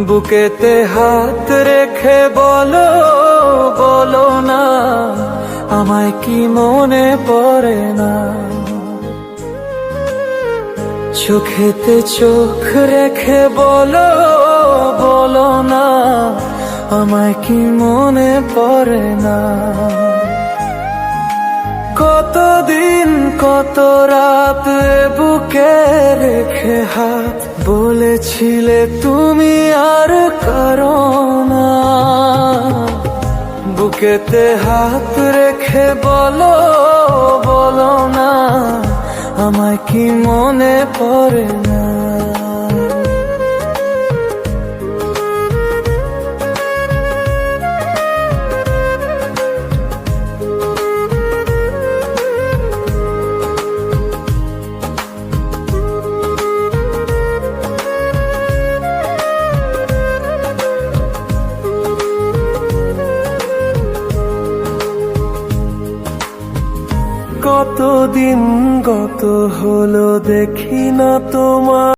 বুকেতে হাত রেখে বলো, বলো না আমায় কি মনে পড়ে না। চোখেতে চোখ রেখে বলো, বলো না আমায় কি মনে পড়ে না। কতদিন কত রাত বুকে রেখে হাত বলেছিলে তুমি আর কারো না। বুকেতে হাত রেখে বলো, বলো না আমায় কি মনে পড়ে না। কতদিন গত হলো দেখি না তোমার।